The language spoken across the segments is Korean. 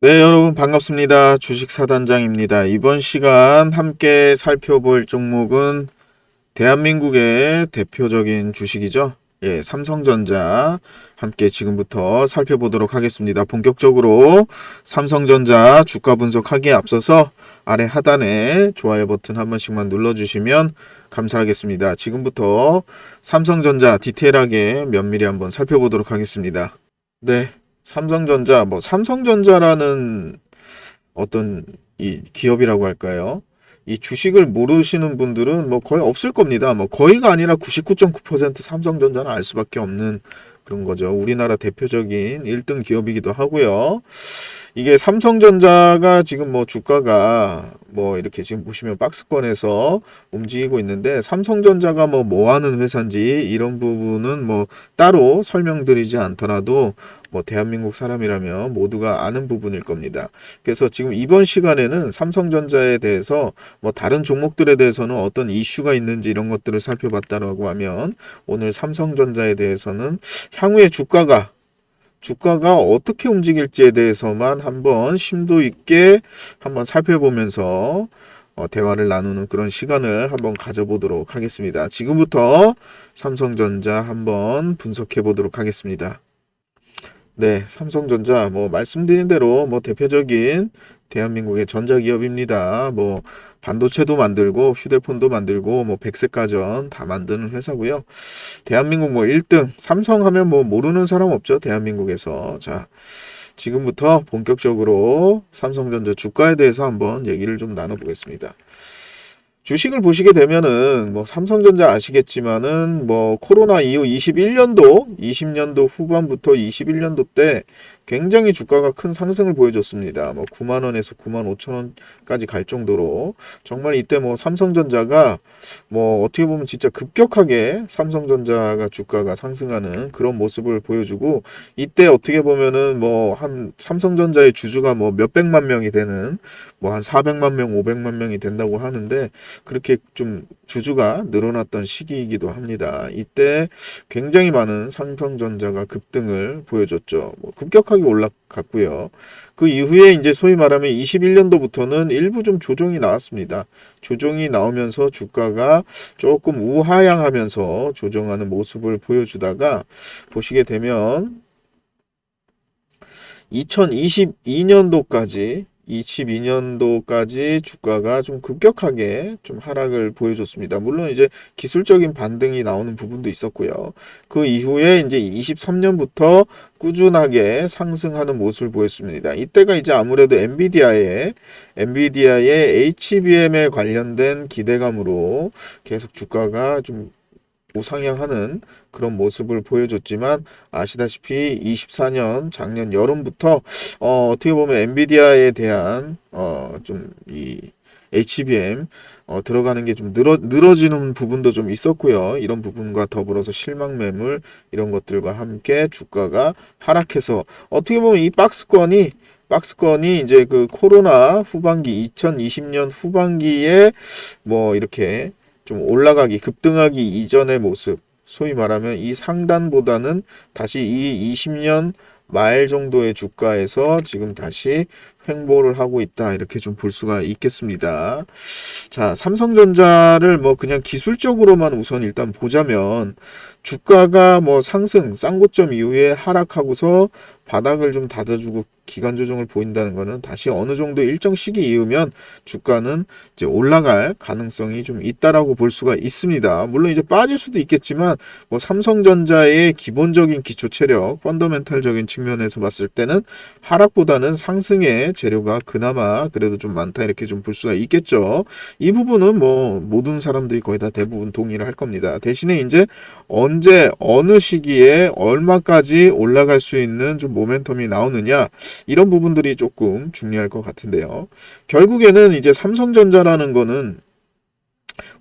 네, 여러분 반갑습니다. 주식사단장입니다. 이번 시간 함께 살펴볼 종목은 대한민국의 대표적인 주식이죠. 예, 삼성전자 함께 지금부터 살펴보도록 하겠습니다. 본격적으로 삼성전자 주가 분석하기에 앞서서 아래 하단에 좋아요 버튼 한 번씩만 눌러주시면 감사하겠습니다. 지금부터 삼성전자 디테일하게 면밀히 한번 살펴보도록 하겠습니다. 네, 삼성전자, 삼성전자라는 어떤 이 기업이라고 할까요? 이 주식을 모르시는 분들은 거의 없을 겁니다. 거의가 아니라 99.9% 삼성전자는 알 수밖에 없는 그런 거죠. 우리나라 대표적인 1등 기업이기도 하고요. 이게 삼성전자가 지금 주가가 이렇게 지금 보시면 박스권에서 움직이고 있는데, 삼성전자가 뭐 하는 회사인지 이런 부분은 따로 설명드리지 않더라도 대한민국 사람이라면 모두가 아는 부분일 겁니다. 그래서 지금 이번 시간에는 삼성전자에 대해서 다른 종목들에 대해서는 어떤 이슈가 있는지 이런 것들을 살펴봤다라고 하면, 오늘 삼성전자에 대해서는 향후에 주가가 어떻게 움직일지에 대해서만 한번 심도 있게 한번 살펴보면서 대화를 나누는 그런 시간을 한번 가져보도록 하겠습니다. 지금부터 삼성전자 한번 분석해 보도록 하겠습니다. 네, 삼성전자 말씀드린 대로 대표적인 대한민국의 전자기업입니다. 반도체도 만들고 휴대폰도 만들고 백색 가전 다 만드는 회사고요. 대한민국 1등 삼성 하면 모르는 사람 없죠, 대한민국에서. 자, 지금부터 본격적으로 삼성전자 주가에 대해서 한번 얘기를 좀 나눠보겠습니다. 주식을 보시게 되면은 삼성전자 아시겠지만은 코로나 이후 20년도 후반부터 21년도 때 굉장히 주가가 큰 상승을 보여줬습니다. 9만 원에서 9만 5천 원까지 갈 정도로 정말 이때 삼성전자가 어떻게 보면 진짜 급격하게 삼성전자가 주가가 상승하는 그런 모습을 보여주고, 이때 어떻게 보면은 한 삼성전자의 주주가 몇백만 명이 되는 한 400만 명, 500만 명이 된다고 하는데, 그렇게 좀 주주가 늘어났던 시기이기도 합니다. 이때 굉장히 많은 삼성전자가 급등을 보여줬죠. 급격하게 올라갔고요. 그 이후에 이제 소위 말하면 21년도부터는 일부 좀 조정이 나왔습니다. 조정이 나오면서 주가가 조금 우하향하면서 조정하는 모습을 보여주다가, 보시게 되면 2022년도까지 주가가 좀 급격하게 좀 하락을 보여줬습니다. 물론 이제 기술적인 반등이 나오는 부분도 있었고요. 그 이후에 이제 23년부터 꾸준하게 상승하는 모습을 보였습니다. 이때가 이제 아무래도 엔비디아의 HBM에 관련된 기대감으로 계속 주가가 좀 우상향하는 그런 모습을 보여줬지만, 아시다시피 24년 작년 여름부터 어떻게 보면 엔비디아에 대한 좀 이 HBM 들어가는 게 좀 늘어지는 부분도 좀 있었고요. 이런 부분과 더불어서 실망 매물 이런 것들과 함께 주가가 하락해서, 어떻게 보면 이 박스권이 이제 그 코로나 후반기 2020년 후반기에 이렇게 좀 급등하기 이전의 모습, 소위 말하면 이 상단보다는 다시 이 20년 말 정도의 주가에서 지금 다시 횡보를 하고 있다, 이렇게 좀 볼 수가 있겠습니다. 자, 삼성전자를 그냥 기술적으로만 우선 일단 보자면, 주가가 상승 쌍고점 이후에 하락하고서 바닥을 좀 닫아주고 기간 조정을 보인다는 것은 다시 어느 정도 일정 시기 이후면 주가는 이제 올라갈 가능성이 좀 있다라고 볼 수가 있습니다. 물론 이제 빠질 수도 있겠지만, 삼성전자의 기본적인 기초 체력, 펀더멘탈적인 측면에서 봤을 때는 하락보다는 상승의 재료가 그나마 그래도 좀 많다, 이렇게 좀 볼 수가 있겠죠. 이 부분은 모든 사람들이 거의 다 대부분 동의를 할 겁니다. 대신에 이제 언제 어느 시기에 얼마까지 올라갈 수 있는 좀 모멘텀이 나오느냐, 이런 부분들이 조금 중요할 것 같은데요. 결국에는 이제 삼성전자라는 거는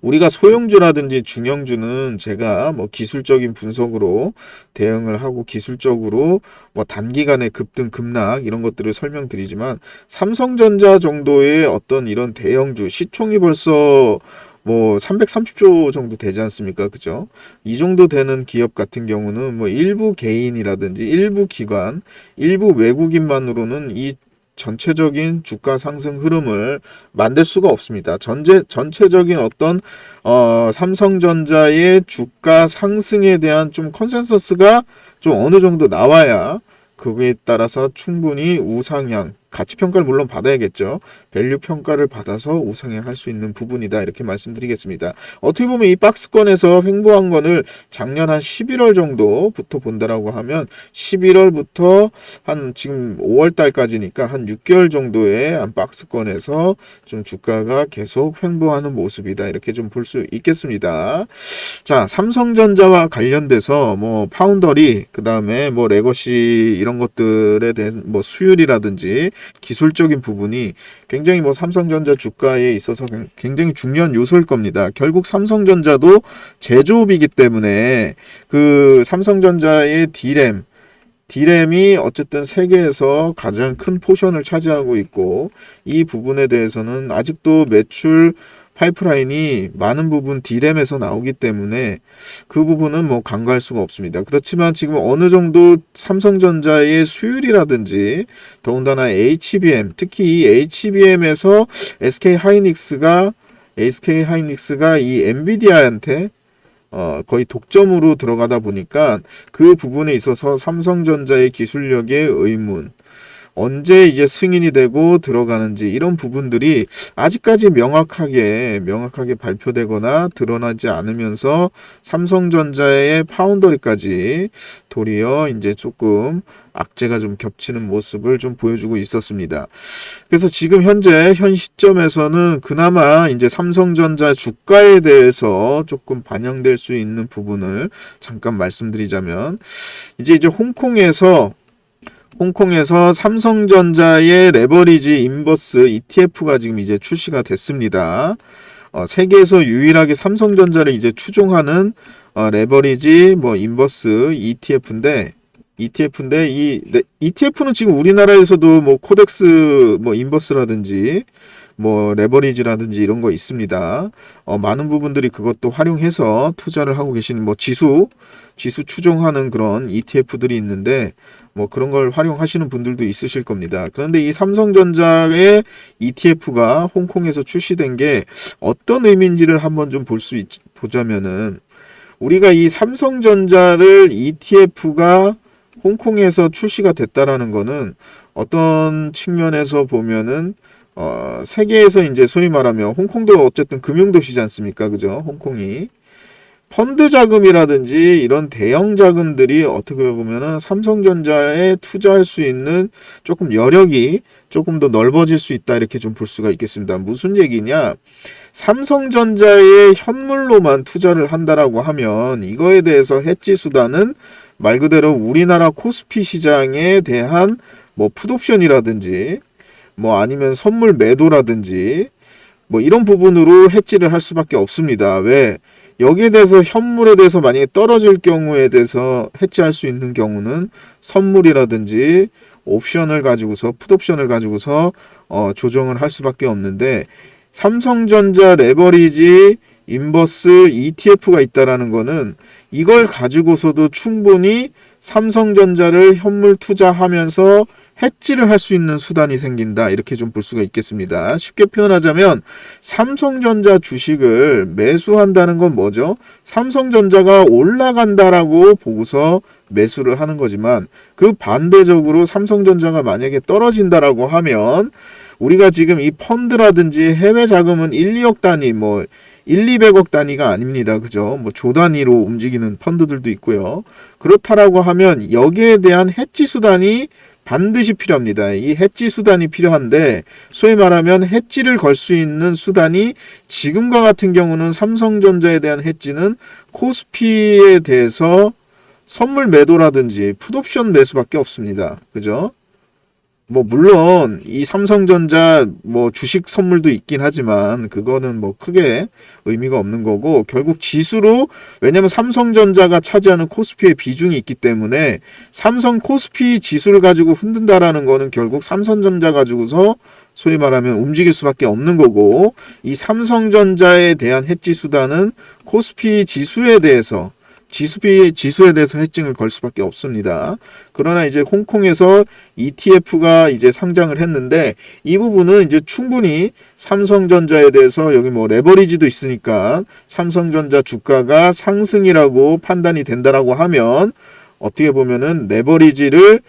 우리가 소형주라든지 중형주는 제가 기술적인 분석으로 대응을 하고 기술적으로 단기간에 급등 급락 이런 것들을 설명드리지만, 삼성전자 정도의 어떤 이런 대형주 시총이 벌써 330조 정도 되지 않습니까? 그죠? 이 정도 되는 기업 같은 경우는 일부 개인이라든지 일부 기관, 일부 외국인만으로는 이 전체적인 주가 상승 흐름을 만들 수가 없습니다. 전체적인 어떤 삼성전자의 주가 상승에 대한 좀 컨센서스가 좀 어느 정도 나와야 그거에 따라서 충분히 우상향, 가치 평가를 물론 받아야겠죠. 밸류 평가를 받아서 우상향할 수 있는 부분이다. 이렇게 말씀드리겠습니다. 어떻게 보면 이 박스권에서 횡보한 거를 작년 한 11월 정도부터 본다라고 하면 11월부터 한 지금 5월 달까지니까 한 6개월 정도의 한 박스권에서 좀 주가가 계속 횡보하는 모습이다. 이렇게 좀 볼 수 있겠습니다. 자, 삼성전자와 관련돼서 뭐 파운더리, 그다음에 뭐 레거시 이런 것들에 대한 뭐 수율이라든지 기술적인 부분이 굉장히 뭐 삼성전자 주가에 있어서 굉장히 중요한 요소일 겁니다. 결국 삼성전자도 제조업이기 때문에 그 삼성전자의 D램이 어쨌든 세계에서 가장 큰 포션을 차지하고 있고, 이 부분에 대해서는 아직도 매출 파이프라인이 많은 부분 D램에서 나오기 때문에 그 부분은 뭐 간과할 수가 없습니다. 그렇지만 지금 어느 정도 삼성전자의 수율이라든지 더군다나 HBM, 특히 이 HBM에서 SK하이닉스가 이 엔비디아한테 거의 독점으로 들어가다 보니까 그 부분에 있어서 삼성전자의 기술력의 의문, 언제 이제 승인이 되고 들어가는지 이런 부분들이 아직까지 명확하게 발표되거나 드러나지 않으면서 삼성전자의 파운더리까지 도리어 이제 조금 악재가 좀 겹치는 모습을 좀 보여주고 있었습니다. 그래서 지금 현재 현 시점에서는 그나마 이제 삼성전자 주가에 대해서 조금 반영될 수 있는 부분을 잠깐 말씀드리자면, 이제 홍콩에서 삼성전자의 레버리지 인버스 ETF가 지금 이제 출시가 됐습니다. 세계에서 유일하게 삼성전자를 이제 추종하는 레버리지 뭐 인버스 ETF인데 이 ETF는 지금 우리나라에서도 뭐 코덱스 뭐 인버스라든지 뭐 레버리지라든지 이런 거 있습니다. 많은 부분들이 그것도 활용해서 투자를 하고 계시는 뭐 지수 추종하는 그런 ETF들이 있는데 뭐 그런 걸 활용하시는 분들도 있으실 겁니다. 그런데 이 삼성전자의 ETF가 홍콩에서 출시된 게 어떤 의미인지를 한번 좀 보자면은, 우리가 이 삼성전자를 ETF가 홍콩에서 출시가 됐다라는 거는 어떤 측면에서 보면은 세계에서 이제 소위 말하면 홍콩도 어쨌든 금융도시지 않습니까? 그죠? 홍콩이. 펀드 자금이라든지 이런 대형 자금들이 어떻게 보면은 삼성전자에 투자할 수 있는 조금 여력이 조금 더 넓어질 수 있다. 이렇게 좀 볼 수가 있겠습니다. 무슨 얘기냐? 삼성전자의 현물로만 투자를 한다라고 하면 이거에 대해서 해지 수단은 말 그대로 우리나라 코스피 시장에 대한 뭐 풋옵션이라든지 뭐 아니면 선물 매도라든지 뭐 이런 부분으로 해지를 할 수밖에 없습니다. 왜? 여기에 대해서 현물에 대해서 만약에 떨어질 경우에 대해서 해지할 수 있는 경우는 선물이라든지 옵션을 가지고서 풋옵션을 가지고서 조정을 할 수밖에 없는데, 삼성전자 레버리지 인버스 ETF가 있다라는 거는 이걸 가지고서도 충분히 삼성전자를 현물 투자하면서 해지를 할 수 있는 수단이 생긴다. 이렇게 좀 볼 수가 있겠습니다. 쉽게 표현하자면 삼성전자 주식을 매수한다는 건 뭐죠? 삼성전자가 올라간다라고 보고서 매수를 하는 거지만, 그 반대적으로 삼성전자가 만약에 떨어진다라고 하면 우리가 지금 이 펀드라든지 해외 자금은 1, 2억 단위 뭐 1, 200억 단위가 아닙니다. 그죠? 뭐 조 단위로 움직이는 펀드들도 있고요. 그렇다라고 하면 여기에 대한 해지 수단이 반드시 필요합니다. 이 해지 수단이 필요한데, 소위 말하면 해지를 걸 수 있는 수단이 지금과 같은 경우는 삼성전자에 대한 해지는 코스피에 대해서 선물 매도라든지 풋옵션 매수밖에 없습니다. 그죠? 뭐 물론 이 삼성전자 뭐 주식 선물도 있긴 하지만 그거는 뭐 크게 의미가 없는 거고, 결국 지수로, 왜냐면 삼성전자가 차지하는 코스피의 비중이 있기 때문에 삼성 코스피 지수를 가지고 흔든다라는 거는 결국 삼성전자 가지고서 소위 말하면 움직일 수밖에 없는 거고, 이 삼성전자에 대한 해지 수단은 코스피 지수에 대해서 지수에 대해서 해칭을 걸 수밖에 없습니다. 그러나 이제 홍콩에서 ETF가 이제 상장을 했는데 이 부분은 이제 충분히 삼성전자에 대해서 여기 뭐 레버리지도 있으니까 삼성전자 주가가 상승이라고 판단이 된다라고 하면 어떻게 보면은 레버리지를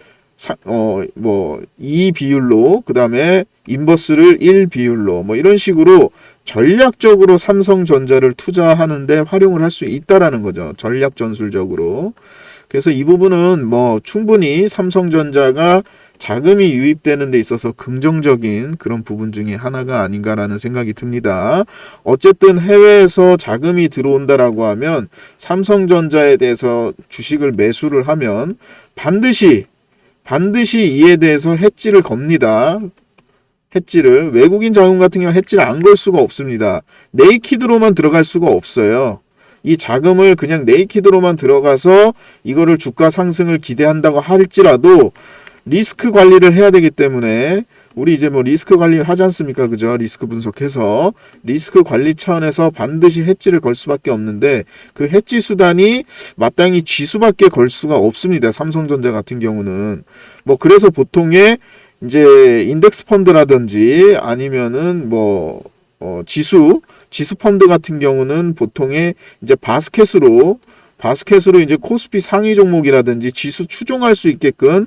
2 비율로 그 다음에 인버스를 1 비율로 뭐 이런 식으로 전략적으로 삼성전자를 투자하는데 활용을 할 수 있다라는 거죠. 전략 전술적으로. 그래서 이 부분은 뭐 충분히 삼성전자가 자금이 유입되는 데 있어서 긍정적인 그런 부분 중에 하나가 아닌가라는 생각이 듭니다. 어쨌든 해외에서 자금이 들어온다라고 하면 삼성전자에 대해서 주식을 매수를 하면 반드시 이에 대해서 해지를 겁니다. 해지를. 외국인 자금 같은 경우는 해지를 안 걸 수가 없습니다. 네이키드로만 들어갈 수가 없어요. 이 자금을 그냥 네이키드로만 들어가서 이거를 주가 상승을 기대한다고 할지라도 리스크 관리를 해야 되기 때문에 우리 이제 뭐 리스크 관리 하지 않습니까? 그죠? 리스크 분석해서 리스크 관리 차원에서 반드시 해지를 걸 수밖에 없는데 그 해지 수단이 마땅히 지수밖에 걸 수가 없습니다. 삼성전자 같은 경우는 뭐 그래서 보통의 이제 인덱스 펀드라든지 아니면은 뭐 지수 펀드 같은 경우는 보통의 이제 바스켓으로 이제 코스피 상위 종목이라든지 지수 추종할 수 있게끔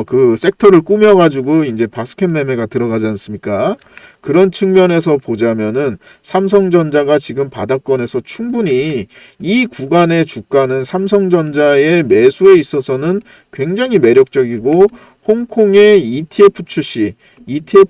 그 섹터를 꾸며가지고 이제 바스켓 매매가 들어가지 않습니까? 그런 측면에서 보자면은 삼성전자가 지금 바닥권에서 충분히 이 구간의 주가는 삼성전자의 매수에 있어서는 굉장히 매력적이고 홍콩의 ETF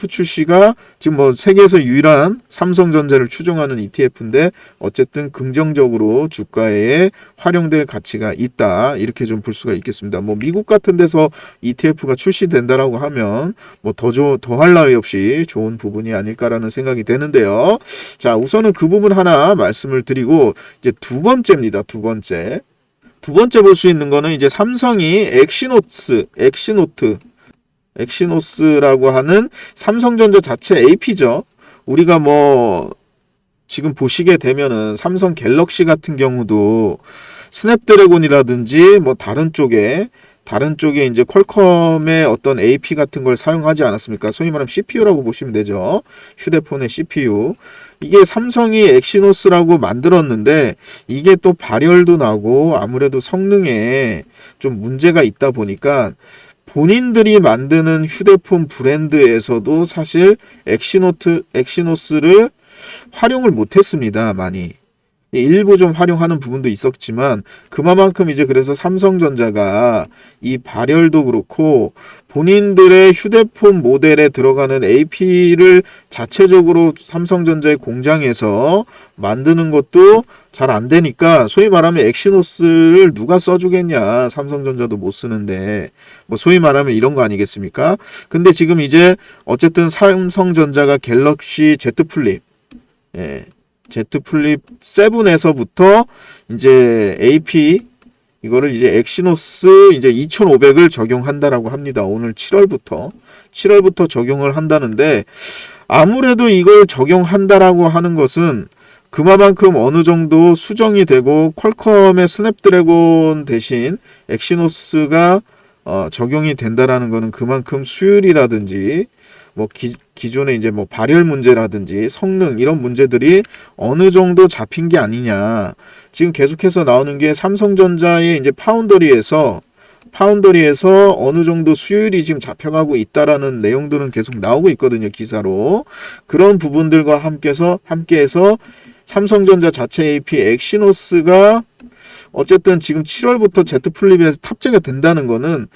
출시가 지금 뭐 세계에서 유일한 삼성전자를 추종하는 ETF인데 어쨌든 긍정적으로 주가에 활용될 가치가 있다. 이렇게 좀 볼 수가 있겠습니다. 뭐 미국 같은 데서 ETF가 출시된다라고 하면 뭐 더할 나위 없이 좋은 부분이 아닐까라는 생각이 되는데요. 자, 우선은 그 부분 하나 말씀을 드리고 이제 두 번째입니다. 두 번째 볼 수 있는 거는 이제 삼성이 엑시노스라고 하는 삼성전자 자체 AP죠. 우리가 뭐 지금 보시게 되면은 삼성 갤럭시 같은 경우도 스냅드래곤이라든지 뭐 다른 쪽에 이제 퀄컴의 어떤 AP 같은 걸 사용하지 않았습니까? 소위 말하면 CPU라고 보시면 되죠. 휴대폰의 CPU. 이게 삼성이 엑시노스라고 만들었는데 이게 또 발열도 나고 아무래도 성능에 좀 문제가 있다 보니까 본인들이 만드는 휴대폰 브랜드에서도 사실 엑시노스를 활용을 못했습니다. 많이. 일부 좀 활용하는 부분도 있었지만 그만큼 이제 그래서 삼성전자가 이 발열도 그렇고 본인들의 휴대폰 모델에 들어가는 AP를 자체적으로 삼성전자의 공장에서 만드는 것도 잘 안 되니까 소위 말하면 엑시노스를 누가 써주겠냐. 삼성전자도 못 쓰는데 뭐 소위 말하면 이런 거 아니겠습니까? 근데 지금 이제 어쨌든 삼성전자가 갤럭시 Z 플립 Z 플립 7에서부터 이제 AP 이거를 이제 엑시노스 이제 2500을 적용한다라고 합니다. 오늘 7월부터 적용을 한다는데 아무래도 이걸 적용한다라고 하는 것은 그만큼 어느 정도 수정이 되고 퀄컴의 스냅드래곤 대신 엑시노스가 적용이 된다라는 것은 그만큼 수율이라든지 뭐 기존에 이제 뭐 발열 문제라든지 성능 이런 문제들이 어느 정도 잡힌 게 아니냐. 지금 계속해서 나오는 게 삼성전자의 이제 파운더리에서 어느 정도 수율이 지금 잡혀가고 있다라는 내용들은 계속 나오고 있거든요. 기사로. 그런 부분들과 함께해서 삼성전자 자체 AP 엑시노스가 어쨌든 지금 7월부터 Z 플립에 탑재가 된다는 거는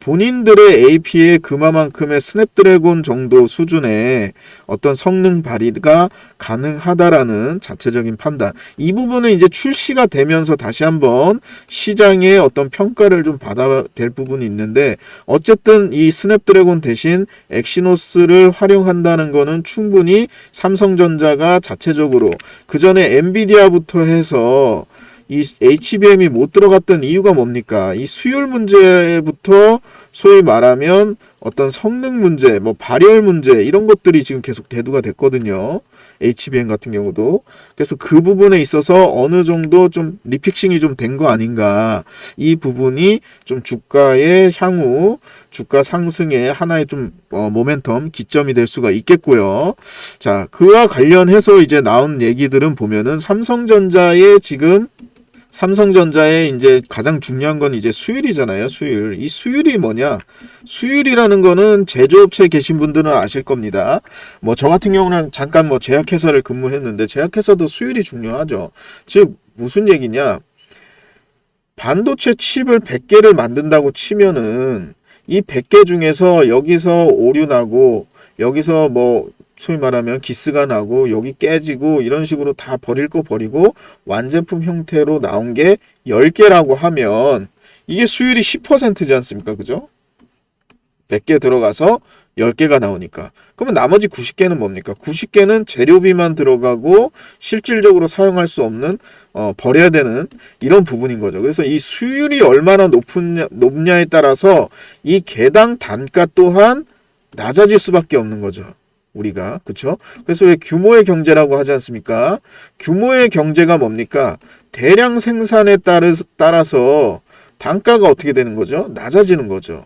본인들의 AP에 그만큼의 스냅드래곤 정도 수준의 어떤 성능 발휘가 가능하다라는 자체적인 판단. 이 부분은 이제 출시가 되면서 다시 한번 시장의 어떤 평가를 좀 받아야 될 부분이 있는데 어쨌든 이 스냅드래곤 대신 엑시노스를 활용한다는 거는 충분히 삼성전자가 자체적으로 그 전에 엔비디아부터 해서 이 HBM이 못 들어갔던 이유가 뭡니까? 이 수율 문제부터 소위 말하면 어떤 성능 문제, 뭐 발열 문제 이런 것들이 지금 계속 대두가 됐거든요. HBM 같은 경우도. 그래서 그 부분에 있어서 어느 정도 좀 리픽싱이 좀 된 거 아닌가. 이 부분이 좀 주가의 향후 주가 상승의 하나의 좀 모멘텀 기점이 될 수가 있겠고요. 자, 그와 관련해서 이제 나온 얘기들은 보면은 삼성전자의 이제 가장 중요한 건 이제 수율이잖아요. 수율. 이 수율이 뭐냐? 수율이라는 거는 제조업체에 계신 분들은 아실 겁니다. 뭐 저 같은 경우는 잠깐 뭐 제약회사를 근무했는데 제약회사도 수율이 중요하죠. 즉 무슨 얘기냐? 반도체 칩을 100개를 만든다고 치면은 이 100개 중에서 여기서 오류 나고 여기서 뭐 소위 말하면 기스가 나고 여기 깨지고 이런 식으로 다 버릴 거 버리고 완제품 형태로 나온 게 10개라고 하면 이게 수율이 10%지 않습니까? 그죠? 100개 들어가서 10개가 나오니까. 그러면 나머지 90개는 뭡니까? 90개는 재료비만 들어가고 실질적으로 사용할 수 없는 버려야 되는 이런 부분인 거죠. 그래서 이 수율이 얼마나 높냐에 따라서 이 개당 단가 또한 낮아질 수밖에 없는 거죠. 우리가. 그쵸? 그래서 왜 규모의 경제라고 하지 않습니까? 규모의 경제가 뭡니까? 대량 생산에 따라서 단가가 어떻게 되는 거죠? 낮아지는 거죠.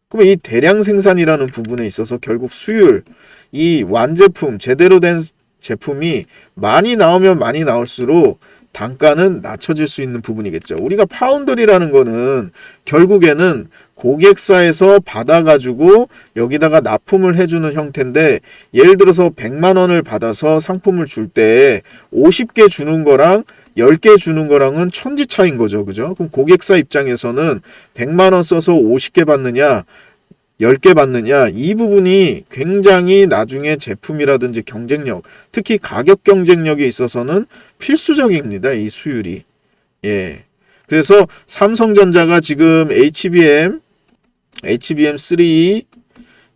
그러면 이 대량 생산이라는 부분에 있어서 결국 수율, 이 완제품, 제대로 된 제품이 많이 나오면 많이 나올수록 단가는 낮춰질 수 있는 부분이겠죠. 우리가 파운드리라는 거는 결국에는 고객사에서 받아가지고 여기다가 납품을 해주는 형태인데 예를 들어서 100만 원을 받아서 상품을 줄 때 50개 주는 거랑 10개 주는 거랑은 천지 차이인 거죠. 그죠? 그럼 고객사 입장에서는 100만 원 써서 50개 받느냐 10개 받느냐 이 부분이 굉장히 나중에 제품이라든지 경쟁력 특히 가격 경쟁력에 있어서는 필수적입니다. 이 수율이. 예. 그래서 삼성전자가 지금 HBM3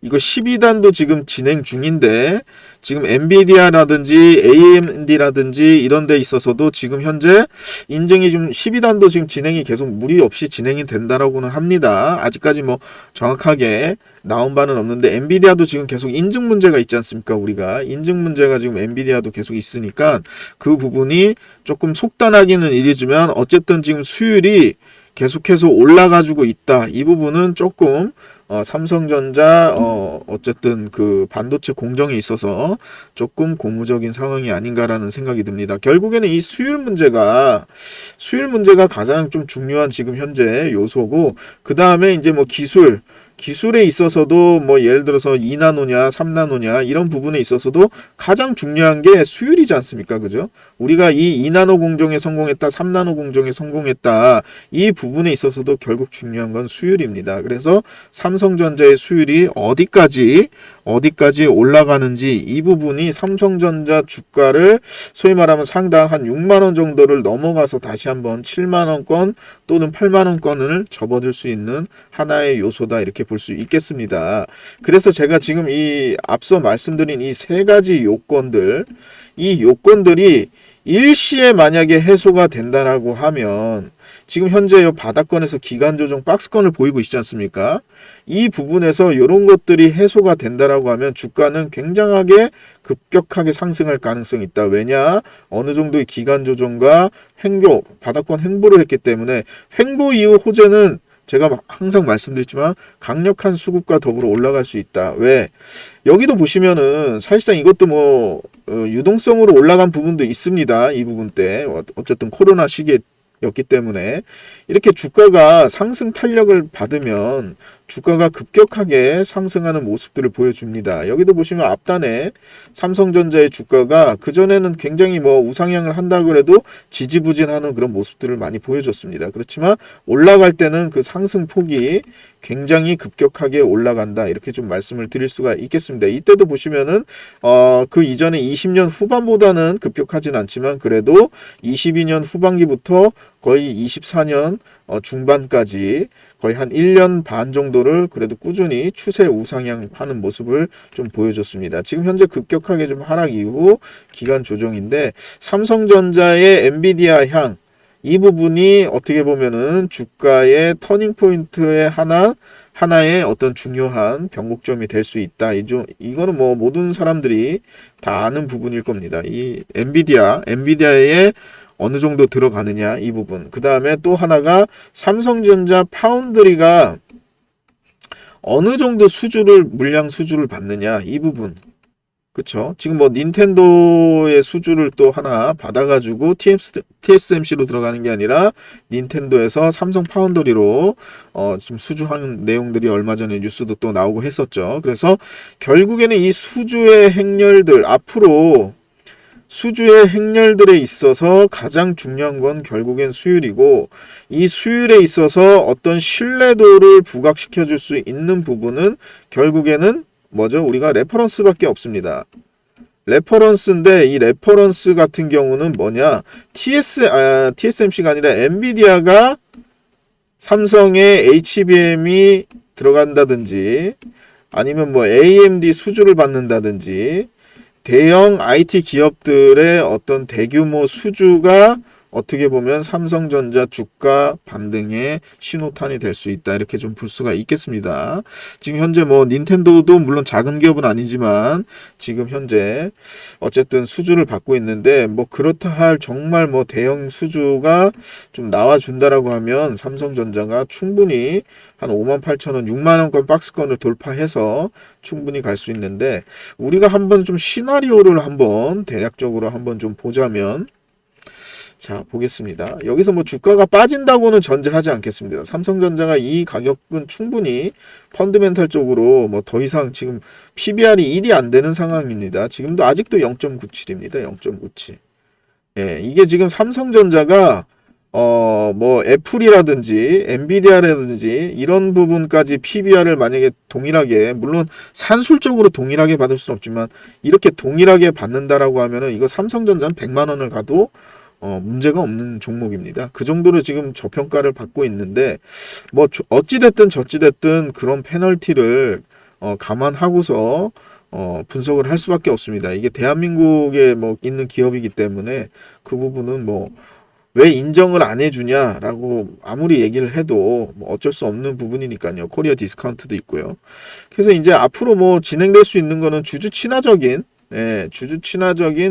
이거 12단도 지금 진행 중인데 지금 엔비디아라든지 AMD라든지 이런 데 있어서도 지금 현재 인증이 좀 12단도 지금 진행이 계속 무리 없이 진행이 된다라고는 합니다. 아직까지 뭐 정확하게 나온 바는 없는데 엔비디아도 지금 계속 인증 문제가 있지 않습니까? 우리가 인증 문제가 지금 엔비디아도 계속 있으니까 그 부분이 조금 속단하기는 이르지만 어쨌든 지금 수율이 계속해서 올라가지고 있다. 이 부분은 조금 삼성전자 어쨌든 그 반도체 공정에 있어서 조금 고무적인 상황이 아닌가라는 생각이 듭니다. 결국에는 이 수율 문제가 가장 좀 중요한 지금 현재 요소고 그 다음에 이제 뭐 기술에 있어서도 뭐 예를 들어서 2나노냐 3나노냐 이런 부분에 있어서도 가장 중요한 게 수율이지 않습니까? 그죠? 우리가 이 2나노 공정에 성공했다 3나노 공정에 성공했다 이 부분에 있어서도 결국 중요한 건 수율입니다. 그래서 삼성전자의 수율이 어디까지 올라가는지 이 부분이 삼성전자 주가를 소위 말하면 상당 한 6만원 정도를 넘어가서 다시 한번 7만원권 또는 8만원권을 접어들 수 있는 하나의 요소다 이렇게 볼 수 있겠습니다. 그래서 제가 지금 이 앞서 말씀드린 이 세 가지 요건들 이 요건들이 일시에 만약에 해소가 된다라고 하면 지금 현재 이 바닥권에서 기간 조정 박스권을 보이고 있지 않습니까? 이 부분에서 이런 것들이 해소가 된다라고 하면 주가는 굉장하게 급격하게 상승할 가능성이 있다. 왜냐? 어느 정도의 기간 조정과 바닥권 횡보를 했기 때문에 횡보 이후 호재는 제가 항상 말씀드렸지만 강력한 수급과 더불어 올라갈 수 있다. 왜? 여기도 보시면은 사실상 이것도 뭐 유동성으로 올라간 부분도 있습니다. 이 부분 때 어쨌든 코로나 시기였기 때문에 이렇게 주가가 상승 탄력을 받으면 주가가 급격하게 상승하는 모습들을 보여줍니다. 여기도 보시면 앞단에 삼성전자의 주가가 그전에는 굉장히 뭐 우상향을 한다고 해도 지지부진하는 그런 모습들을 많이 보여줬습니다. 그렇지만 올라갈 때는 그 상승 폭이 굉장히 급격하게 올라간다 이렇게 좀 말씀을 드릴 수가 있겠습니다. 이때도 보시면은 그 이전에 20년 후반보다는 급격하진 않지만 그래도 22년 후반기부터 거의 24년 중반까지 거의 한 1년 반 정도를 그래도 꾸준히 추세 우상향하는 모습을 좀 보여줬습니다. 지금 현재 급격하게 좀 하락 이후 기간 조정인데 삼성전자의 엔비디아 향 이 부분이 어떻게 보면은 주가의 터닝 포인트의 하나의 어떤 중요한 변곡점이 될 수 있다. 이거는 뭐 모든 사람들이 다 아는 부분일 겁니다. 이 엔비디아에 어느 정도 들어가느냐 이 부분. 그 다음에 또 하나가 삼성전자 파운드리가 어느 정도 물량 수주를 받느냐 이 부분. 그쵸? 지금 뭐 닌텐도의 수주를 또 하나 받아가지고 TSMC로 들어가는 게 아니라 닌텐도에서 삼성 파운드리로 지금 수주하는 내용들이 얼마 전에 뉴스도 또 나오고 했었죠. 그래서 결국에는 이 수주의 행렬들 앞으로 수주의 행렬들에 있어서 가장 중요한 건 결국엔 수율이고, 이 수율에 있어서 어떤 신뢰도를 부각시켜 줄 수 있는 부분은 결국에는 뭐죠? 우리가 레퍼런스밖에 없습니다. 레퍼런스인데 이 레퍼런스 같은 경우는 뭐냐? TSMC가 아니라 엔비디아가 삼성의 HBM이 들어간다든지 아니면 뭐 AMD 수주를 받는다든지 대형 IT 기업들의 어떤 대규모 수주가 어떻게 보면 삼성전자 주가 반등의 신호탄이 될 수 있다. 이렇게 좀 볼 수가 있겠습니다. 지금 현재 뭐 닌텐도도 물론 작은 기업은 아니지만 지금 현재 어쨌든 수주를 받고 있는데, 뭐 그렇다 할 정말 뭐 대형 수주가 좀 나와준다라고 하면 삼성전자가 충분히 한 58,000원, 6만원권 박스권을 돌파해서 충분히 갈 수 있는데, 우리가 한번 좀 시나리오를 한번 대략적으로 한번 좀 보자면, 자, 보겠습니다. 여기서 뭐 주가가 빠진다고는 전제하지 않겠습니다. 삼성전자가 이 가격은 충분히 펀드멘탈적으로 뭐 더 이상 지금 PBR이 1이 안 되는 상황입니다. 지금도 아직도 0.97입니다. 0.97. 예, 이게 지금 삼성전자가 뭐 애플이라든지 엔비디아라든지 이런 부분까지 PBR을 만약에 동일하게, 물론 산술적으로 동일하게 받을 수는 없지만 이렇게 동일하게 받는다라고 하면은 이거 삼성전자는 100만 원을 가도 문제가 없는 종목입니다. 그 정도로 지금 저평가를 받고 있는데, 뭐 어찌됐든 저찌됐든 그런 페널티를 감안하고서 분석을 할 수밖에 없습니다. 이게 대한민국에 뭐 있는 기업이기 때문에 그 부분은 뭐 왜 인정을 안 해주냐라고 아무리 얘기를 해도 뭐 어쩔 수 없는 부분이니까요. 코리아 디스카운트도 있고요. 그래서 이제 앞으로 뭐 진행될 수 있는 거는 주주 친화적인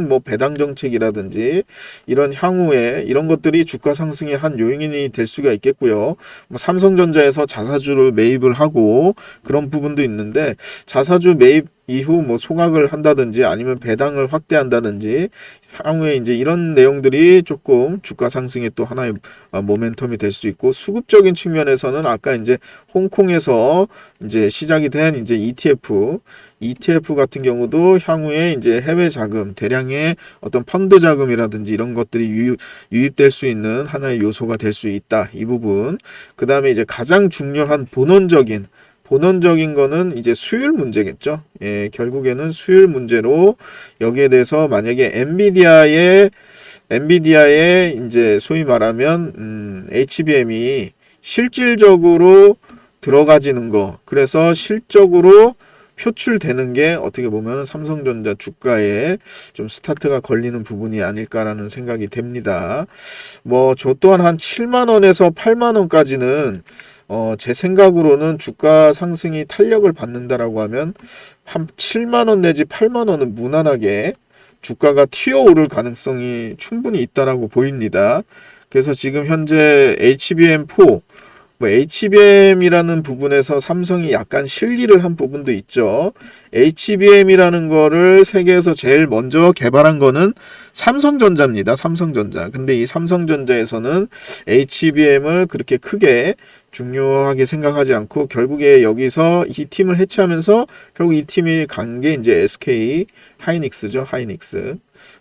뭐 배당 정책이라든지 이런 향후에 이런 것들이 주가 상승의 한 요인이 될 수가 있겠고요. 뭐 삼성전자에서 자사주를 매입을 하고 그런 부분도 있는데, 자사주 매입 이후 뭐 소각을 한다든지 아니면 배당을 확대한다든지 향후에 이제 이런 내용들이 조금 주가 상승의 또 하나의 모멘텀이 될 수 있고, 수급적인 측면에서는 아까 이제 홍콩에서 이제 시작이 된 이제 ETF 같은 경우도 향후에 이제 해외 자금, 대량의 어떤 펀드 자금이라든지 이런 것들이 유입될 수 있는 하나의 요소가 될 수 있다. 이 부분. 그 다음에 이제 가장 중요한 본원적인 거는 이제 수율 문제겠죠. 예, 결국에는 수율 문제로 여기에 대해서 만약에 엔비디아의 이제 소위 말하면 HBM이 실질적으로 들어가지는 거, 그래서 실적으로 표출되는 게 어떻게 보면 삼성전자 주가에 좀 스타트가 걸리는 부분이 아닐까라는 생각이 됩니다. 뭐 저 또한 한 7만 원에서 8만 원까지는 제 생각으로는 주가 상승이 탄력을 받는다라고 하면 한 7만 원 내지 8만 원은 무난하게 주가가 튀어오를 가능성이 충분히 있다라고 보입니다. 그래서 지금 현재 HBM4, 뭐 HBM이라는 부분에서 삼성이 약간 실기를 한 부분도 있죠. HBM이라는 거를 세계에서 제일 먼저 개발한 거는 삼성전자입니다. 삼성전자. 근데 이 삼성전자에서는 HBM을 그렇게 크게 중요하게 생각하지 않고 결국에 여기서 이 팀을 해체하면서 결국 이 팀이 간 게 이제 SK 하이닉스죠.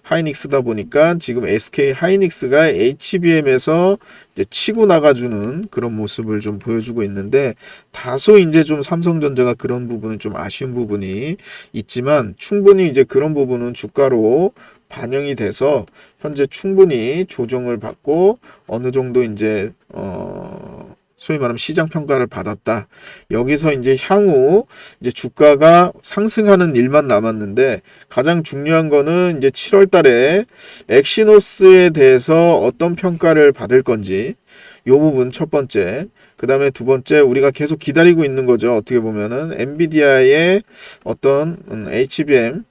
하이닉스다 보니까 지금 SK 하이닉스가 HBM에서 이제 치고 나가주는 그런 모습을 좀 보여주고 있는데, 다소 이제 좀 삼성전자가 그런 부분은 좀 아쉬운 부분이 있지만 충분히 이제 그런 부분은 주가로 반영이 돼서 현재 충분히 조정을 받고 어느 정도 이제 소위 말하면 시장 평가를 받았다. 여기서 이제 향후 이제 주가가 상승하는 일만 남았는데, 가장 중요한 거는 이제 7월 달에 엑시노스에 대해서 어떤 평가를 받을 건지, 요 부분 첫 번째. 그 다음에 두 번째, 우리가 계속 기다리고 있는 거죠. 어떻게 보면은 엔비디아의 어떤 HBM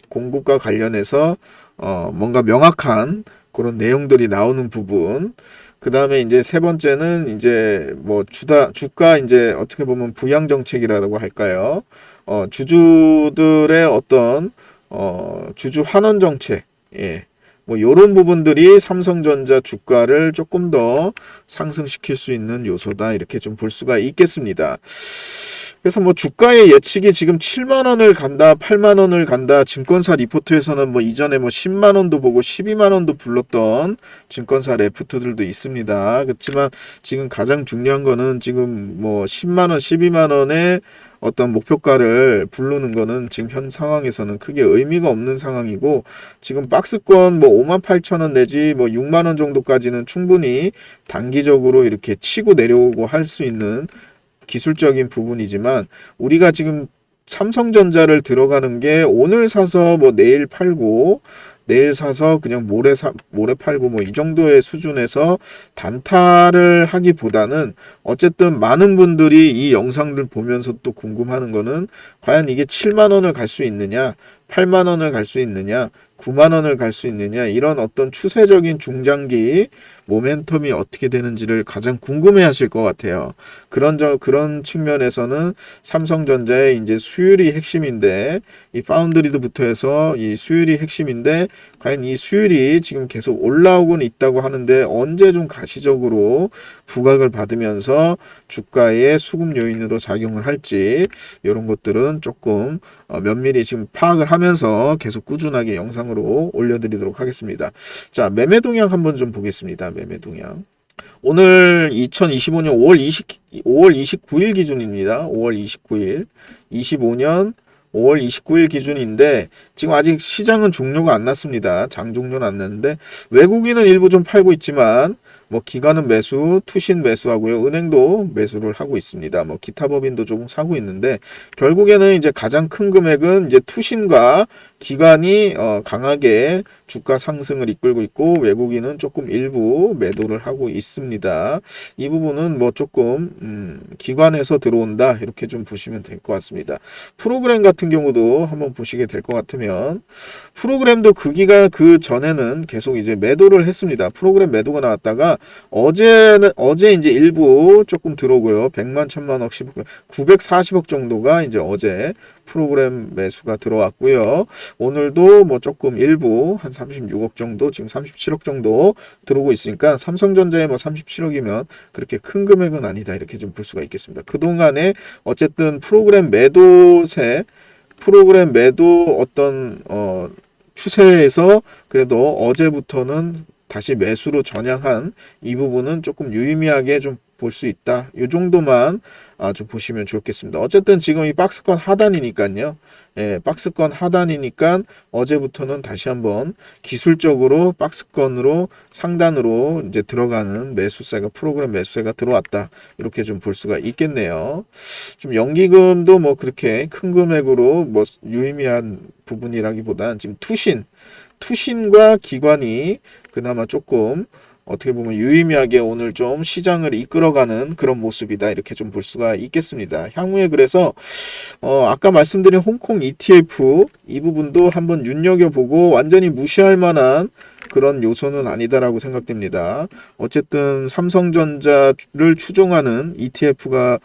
공급과 관련해서 뭔가 명확한 그런 내용들이 나오는 부분. 그 다음에 이제 세 번째는 이제 뭐 주가 이제 어떻게 보면 부양 정책이라고 할까요? 주주들의 어떤 주주 환원 정책. 예. 뭐 요런 부분들이 삼성전자 주가를 조금 더 상승시킬 수 있는 요소다. 이렇게 좀 볼 수가 있겠습니다. 그래서 뭐 주가의 예측이 지금 7만 원을 간다, 8만 원을 간다. 증권사 리포트에서는 뭐 이전에 뭐 10만 원도 보고 12만 원도 불렀던 증권사 레포트들도 있습니다. 그렇지만 지금 가장 중요한 거는 지금 뭐 10만 원, 12만 원의 어떤 목표가를 부르는 거는 지금 현 상황에서는 크게 의미가 없는 상황이고, 지금 박스권 뭐 5만 8천 원 내지 뭐 6만 원 정도까지는 충분히 단기적으로 이렇게 치고 내려오고 할 수 있는 기술적인 부분이지만, 우리가 지금 삼성전자를 들어가는 게 오늘 사서 뭐 내일 팔고, 내일 사서 그냥 모레 팔고 뭐 이 정도의 수준에서 단타를 하기보다는, 어쨌든 많은 분들이 이 영상들 보면서 또 궁금하는 거는 과연 이게 7만 원을 갈 수 있느냐, 8만 원을 갈 수 있느냐, 9만 원을 갈 수 있느냐, 이런 어떤 추세적인 중장기 모멘텀이 어떻게 되는지를 가장 궁금해 하실 것 같아요. 그런 측면에서는 삼성전자의 이제 수율이 핵심인데, 이 파운드리드부터 해서 이 수율이 핵심인데, 과연 이 수율이 지금 계속 올라오고는 있다고 하는데 언제 좀 가시적으로 부각을 받으면서 주가의 수급 요인으로 작용을 할지, 이런 것들은 조금 면밀히 지금 파악을 하면서 계속 꾸준하게 영상으로 올려드리도록 하겠습니다. 자, 매매 동향 한번 좀 보겠습니다. 매매 동향. 오늘 2025년 5월 29일 기준입니다. 5월 29일. 25년 5월 29일 기준인데, 지금 아직 시장은 종료가 안 났습니다. 장 종료는 안 났는데, 외국인은 일부 좀 팔고 있지만, 뭐 기관은 매수, 투신 매수하고요. 은행도 매수를 하고 있습니다. 뭐 기타 법인도 조금 사고 있는데, 결국에는 이제 가장 큰 금액은 이제 투신과 기관이 강하게 주가 상승을 이끌고 있고, 외국인은 조금 일부 매도를 하고 있습니다. 이 부분은 뭐 조금 기관에서 들어온다, 이렇게 좀 보시면 될 것 같습니다. 프로그램 같은 경우도 한번 보시게 될 것 같으면, 프로그램도 그 전에는 계속 이제 매도를 했습니다. 프로그램 매도가 나왔다가 어제 이제 일부 조금 들어오고요. 100만, 1000만, 940억 정도가 이제 어제 프로그램 매수가 들어왔고요. 오늘도 뭐 조금 일부 한 36억 정도, 지금 37억 정도 들어오고 있으니까, 삼성전자에 뭐 37억이면 그렇게 큰 금액은 아니다, 이렇게 좀 볼 수가 있겠습니다. 그동안에 어쨌든 프로그램 매도 어떤 추세에서 그래도 어제부터는 다시 매수로 전향한 이 부분은 조금 유의미하게 좀 볼 수 있다. 이 정도만 좀 보시면 좋겠습니다. 어쨌든 지금 이 박스권 하단이니까요. 예, 박스권 하단이니까 어제부터는 다시 한번 기술적으로 박스권으로 상단으로 이제 들어가는 매수세가, 프로그램 매수세가 들어왔다, 이렇게 좀 볼 수가 있겠네요. 좀 연기금도 뭐 그렇게 큰 금액으로 뭐 유의미한 부분이라기보단, 지금 투신과 기관이 그나마 조금 어떻게 보면 유의미하게 오늘 좀 시장을 이끌어가는 그런 모습이다, 이렇게 좀 볼 수가 있겠습니다. 향후에 그래서 아까 말씀드린 홍콩 ETF 이 부분도 한번 눈여겨보고, 완전히 무시할 만한 그런 요소는 아니다라고 생각됩니다. 어쨌든 삼성전자를 추종하는 ETF가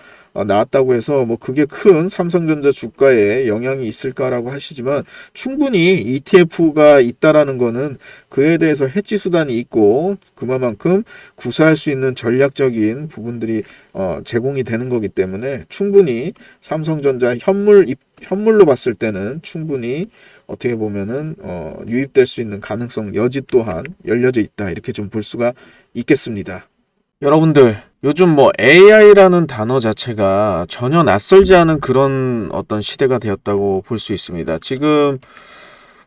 나왔다고 해서 뭐 그게 큰 삼성전자 주가에 영향이 있을까라고 하시지만, 충분히 ETF가 있다라는 거는 그에 대해서 해지 수단이 있고, 그만큼 구사할 수 있는 전략적인 부분들이 제공이 되는 거기 때문에, 충분히 삼성전자 현물로 봤을 때는 충분히 어떻게 보면은 유입될 수 있는 가능성, 여지 또한 열려져 있다, 이렇게 좀 볼 수가 있겠습니다. 여러분들, 요즘 뭐 AI라는 단어 자체가 전혀 낯설지 않은 그런 어떤 시대가 되었다고 볼 수 있습니다. 지금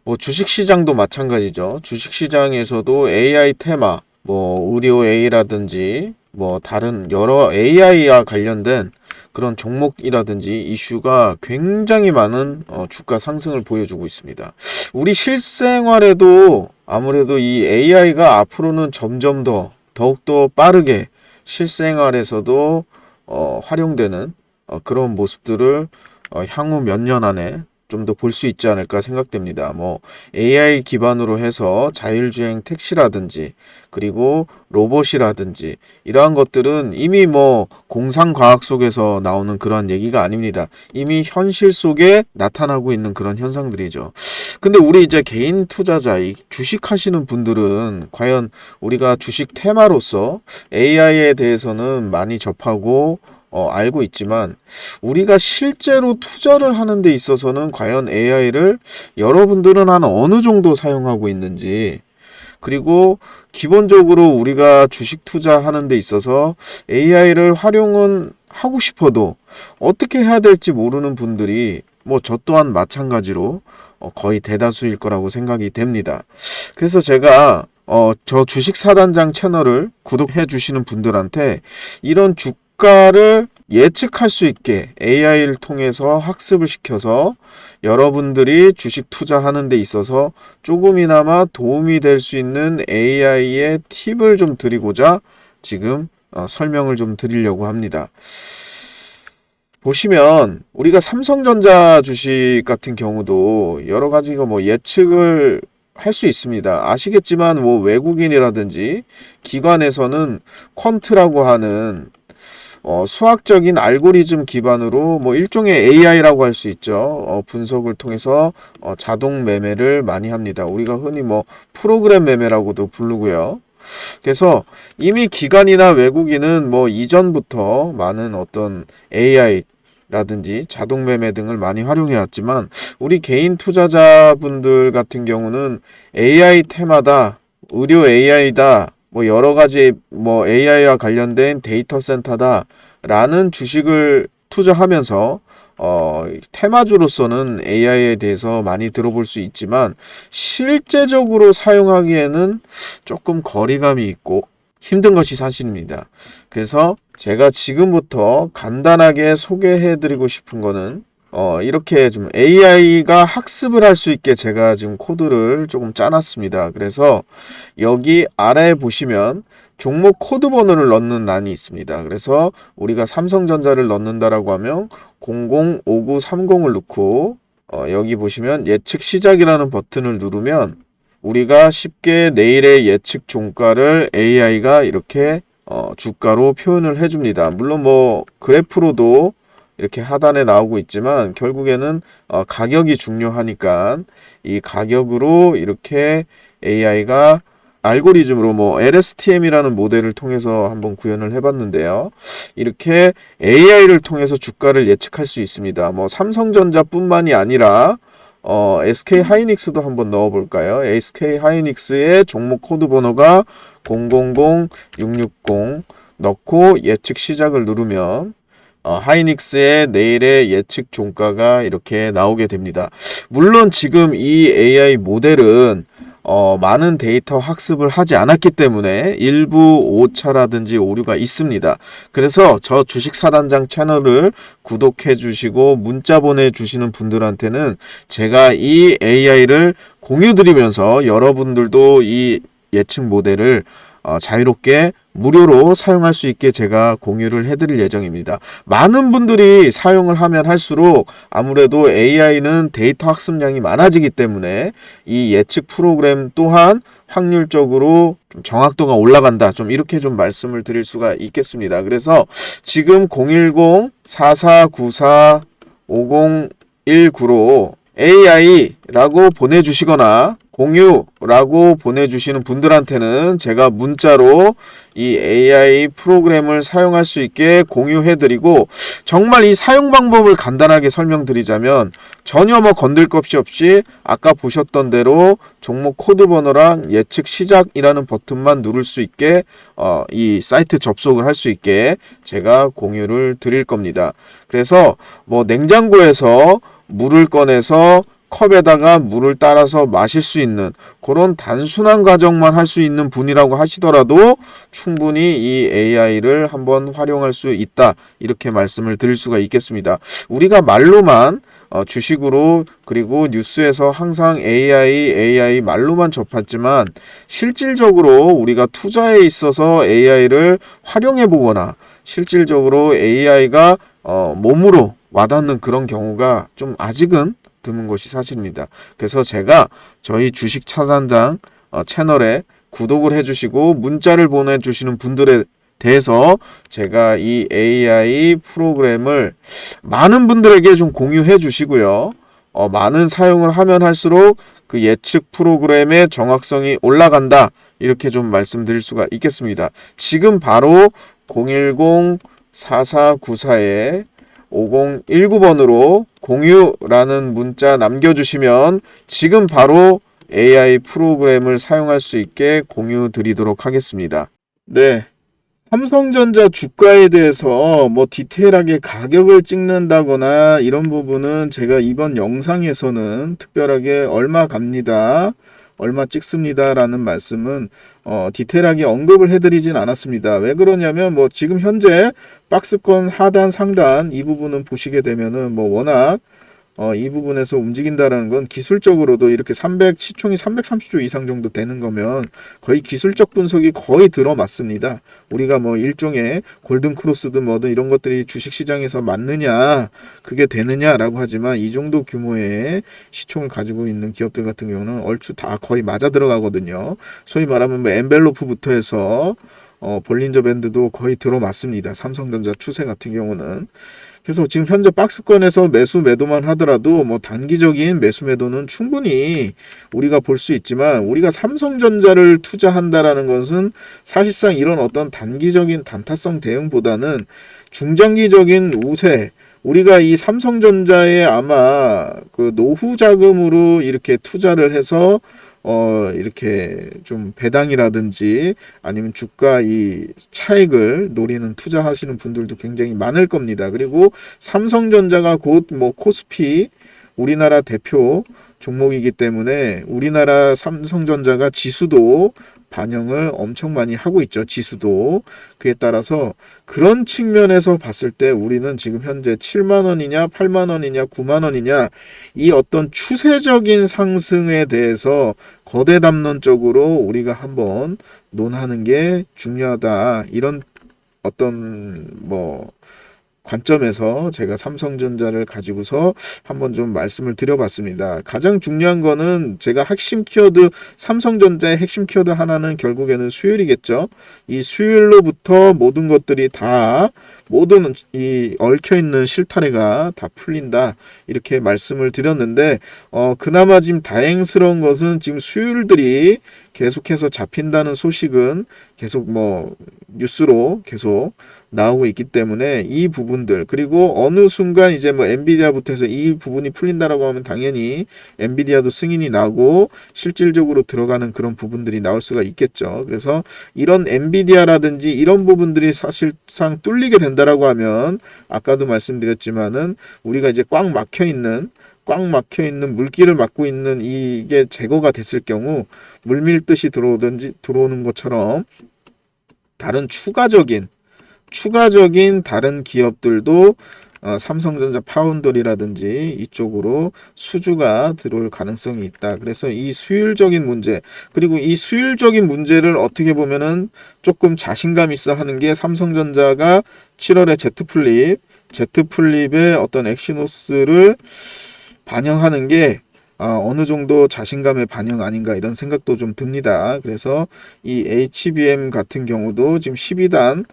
뭐 주식시장도 마찬가지죠. 주식시장에서도 AI 테마, 뭐 의료 A라든지 뭐 다른 여러 AI와 관련된 그런 종목이라든지 이슈가 굉장히 많은 주가 상승을 보여주고 있습니다. 우리 실생활에도 아무래도 이 AI가 앞으로는 점점 더욱더 빠르게 실생활에서도 활용되는 그런 모습들을 향후 몇 년 안에 좀 더 볼 수 있지 않을까 생각됩니다. 뭐 AI 기반으로 해서 자율주행 택시라든지 그리고 로봇이라든지 이러한 것들은 이미 뭐 공상과학 속에서 나오는 그런 얘기가 아닙니다. 이미 현실 속에 나타나고 있는 그런 현상들이죠. 근데 우리 이제 개인 투자자, 이 주식 하시는 분들은 과연 우리가 주식 테마로서 AI에 대해서는 많이 접하고 알고 있지만 우리가 실제로 투자를 하는 데 있어서는 과연 AI를 여러분들은 한 어느 정도 사용하고 있는지, 그리고 기본적으로 우리가 주식 투자하는 데 있어서 AI를 활용은 하고 싶어도 어떻게 해야 될지 모르는 분들이 뭐 저 또한 마찬가지로 거의 대다수일 거라고 생각이 됩니다. 그래서 제가 저 주식 사단장 채널을 구독해 주시는 분들한테 이런 주가를 예측할 수 있게 AI를 통해서 학습을 시켜서 여러분들이 주식 투자하는 데 있어서 조금이나마 도움이 될 수 있는 AI의 팁을 좀 드리고자 지금 설명을 좀 드리려고 합니다. 보시면 우리가 삼성전자 주식 같은 경우도 여러 가지가 뭐 예측을 할 수 있습니다. 아시겠지만 뭐 외국인이라든지 기관에서는 퀀트라고 하는 수학적인 알고리즘 기반으로 뭐 일종의 AI라고 할 수 있죠. 분석을 통해서 자동 매매를 많이 합니다. 우리가 흔히 뭐 프로그램 매매라고도 부르고요. 그래서 이미 기관이나 외국인은 뭐 이전부터 많은 어떤 AI 라든지 자동 매매 등을 많이 활용해 왔지만 우리 개인 투자자분들 같은 경우는 AI 테마다, 의료 AI다, 뭐 여러 가지 뭐 AI와 관련된 데이터 센터다 라는 주식을 투자하면서 테마주로서는 AI에 대해서 많이 들어볼 수 있지만 실제적으로 사용하기에는 조금 거리감이 있고 힘든 것이 사실입니다. 그래서 제가 지금부터 간단하게 소개해 드리고 싶은 거는 이렇게 좀 AI가 학습을 할 수 있게 제가 지금 코드를 조금 짜놨습니다. 그래서 여기 아래에 보시면 종목 코드 번호를 넣는 란이 있습니다. 그래서 우리가 삼성전자를 넣는다라고 하면 005930을 넣고 여기 보시면 예측 시작이라는 버튼을 누르면 우리가 쉽게 내일의 예측 종가를 AI가 이렇게 주가로 표현을 해줍니다. 물론 뭐 그래프로도 이렇게 하단에 나오고 있지만 결국에는 가격이 중요하니까 이 가격으로 이렇게 AI가 알고리즘으로 뭐 LSTM이라는 모델을 통해서 한번 구현을 해봤는데요. 이렇게 AI를 통해서 주가를 예측할 수 있습니다. 뭐 삼성전자뿐만이 아니라 SK 하이닉스도 한번 넣어볼까요? SK 하이닉스의 종목 코드 번호가 000660 넣고 예측 시작을 누르면 하이닉스의 내일의 예측 종가가 이렇게 나오게 됩니다. 물론 지금 이 AI 모델은 많은 데이터 학습을 하지 않았기 때문에 일부 오차라든지 오류가 있습니다. 그래서 저 주식 사단장 채널을 구독해 주시고 문자 보내 주시는 분들한테는 제가 이 AI를 공유 드리면서 여러분들도 이 예측 모델을 자유롭게 무료로 사용할 수 있게 제가 공유를 해드릴 예정입니다. 많은 분들이 사용을 하면 할수록 아무래도 AI는 데이터 학습량이 많아지기 때문에 이 예측 프로그램 또한 확률적으로 좀 정확도가 올라간다. 좀 이렇게 좀 말씀을 드릴 수가 있겠습니다. 그래서 지금 010-4494-5019로 AI라고 보내주시거나 공유라고 보내주시는 분들한테는 제가 문자로 이 AI 프로그램을 사용할 수 있게 공유해드리고, 정말 이 사용 방법을 간단하게 설명드리자면 전혀 뭐 건들 것 없이 아까 보셨던 대로 종목 코드 번호랑 예측 시작이라는 버튼만 누를 수 있게 이 사이트 접속을 할 수 있게 제가 공유를 드릴 겁니다. 그래서 뭐 냉장고에서 물을 꺼내서 컵에다가 물을 따라서 마실 수 있는 그런 단순한 과정만 할 수 있는 분이라고 하시더라도 충분히 이 AI를 한번 활용할 수 있다, 이렇게 말씀을 드릴 수가 있겠습니다. 우리가 말로만 주식으로 그리고 뉴스에서 항상 AI 말로만 접했지만 실질적으로 우리가 투자에 있어서 AI를 활용해 보거나 실질적으로 AI가 몸으로 와닿는 그런 경우가 좀 아직은 드문 것이 사실입니다. 그래서 제가 저희 주식 차단장 채널에 구독을 해주시고 문자를 보내주시는 분들에 대해서 제가 이 AI 프로그램을 많은 분들에게 좀 공유해 주시고요. 많은 사용을 하면 할수록 그 예측 프로그램의 정확성이 올라간다. 이렇게 좀 말씀드릴 수가 있겠습니다. 지금 바로 010-4494에 5019번으로 공유라는 문자 남겨주시면 지금 바로 AI 프로그램을 사용할 수 있게 공유 드리도록 하겠습니다. 네. 삼성전자 주가에 대해서 뭐 디테일하게 가격을 찍는다거나 이런 부분은 제가 이번 영상에서는 특별하게 얼마 갑니다, 얼마 찍습니다 라는 말씀은 디테일하게 언급을 해드리진 않았습니다. 왜 그러냐면 뭐 지금 현재 박스권 하단 상단 이 부분은 보시게 되면은 뭐 워낙 이 부분에서 움직인다라는 건 기술적으로도 이렇게 시총이 330조 이상 정도 되는 거면 거의 기술적 분석이 거의 들어맞습니다. 우리가 뭐 일종의 골든 크로스든 뭐든 이런 것들이 주식시장에서 맞느냐, 그게 되느냐라고 하지만 이 정도 규모의 시총을 가지고 있는 기업들 같은 경우는 얼추 다 거의 맞아 들어가거든요. 소위 말하면 뭐 엔벨로프부터 해서 볼린저 밴드도 거의 들어맞습니다. 삼성전자 추세 같은 경우는. 그래서 지금 현재 박스권에서 매도만 하더라도 뭐 단기적인 매도는 충분히 우리가 볼 수 있지만 우리가 삼성전자를 투자한다라는 것은 사실상 이런 어떤 단기적인 단타성 대응보다는 중장기적인 우세, 우리가 이 삼성전자에 아마 그 노후 자금으로 이렇게 투자를 해서 이렇게 좀 배당이라든지 아니면 주가 이 차익을 노리는 투자하시는 분들도 굉장히 많을 겁니다. 그리고 삼성전자가 곧 뭐 코스피 우리나라 대표 종목이기 때문에 우리나라 삼성전자가 지수도 반영을 엄청 많이 하고 있죠. 지수도. 그에 따라서 그런 측면에서 봤을 때 우리는 지금 현재 7만원이냐 8만원이냐 9만원이냐 이 어떤 추세적인 상승에 대해서 거대 담론적으로 우리가 한번 논하는 게 중요하다. 이런 어떤 뭐 관점에서 제가 삼성전자를 가지고서 한번 좀 말씀을 드려봤습니다. 가장 중요한 거는 제가 핵심 키워드, 삼성전자의 핵심 키워드 하나는 결국에는 수율이겠죠. 이 수율로부터 모든 것들이 다 모든 이 얽혀있는 실타래가 다 풀린다. 이렇게 말씀을 드렸는데 그나마 지금 다행스러운 것은 지금 수율들이 계속해서 잡힌다는 소식은 계속 뭐 뉴스로 계속 나오고 있기 때문에 이 부분들, 그리고 어느 순간 이제 뭐 엔비디아부터 해서 이 부분이 풀린다라고 하면 당연히 엔비디아도 승인이 나고 실질적으로 들어가는 그런 부분들이 나올 수가 있겠죠. 그래서 이런 엔비디아라든지 이런 부분들이 사실상 뚫리게 된다라고 하면 아까도 말씀드렸지만은 우리가 이제 꽉 막혀 있는 물길을 막고 있는 이게 제거가 됐을 경우 물밀듯이 들어오는 것처럼 다른 추가적인 다른 기업들도 삼성전자 파운드리라든지 이쪽으로 수주가 들어올 가능성이 있다. 그래서 이 수율적인 문제, 그리고 이 수율적인 문제를 어떻게 보면은 조금 자신감 있어 하는 게 삼성전자가 7월에 제트플립의 어떤 엑시노스를 반영하는 게 어느 정도 자신감의 반영 아닌가 이런 생각도 좀 듭니다. 그래서 이 HBM 같은 경우도 지금 12단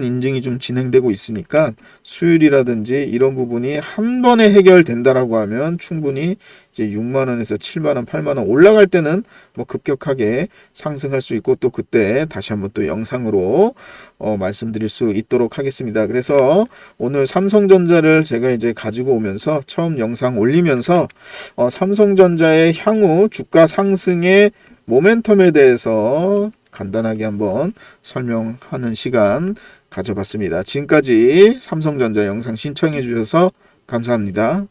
인증이 좀 진행되고 있으니까 수율이라든지 이런 부분이 한 번에 해결된다라고 하면 충분히 이제 6만원에서 7만원, 8만원 올라갈 때는 뭐 급격하게 상승할 수 있고 또 그때 다시 한번 또 영상으로 말씀드릴 수 있도록 하겠습니다. 그래서 오늘 삼성전자를 제가 이제 가지고 오면서 처음 영상 올리면서 삼성전자의 향후 주가 상승의 모멘텀에 대해서 간단하게 한번 설명하는 시간 가져봤습니다. 지금까지 삼성전자 영상 신청해 주셔서 감사합니다.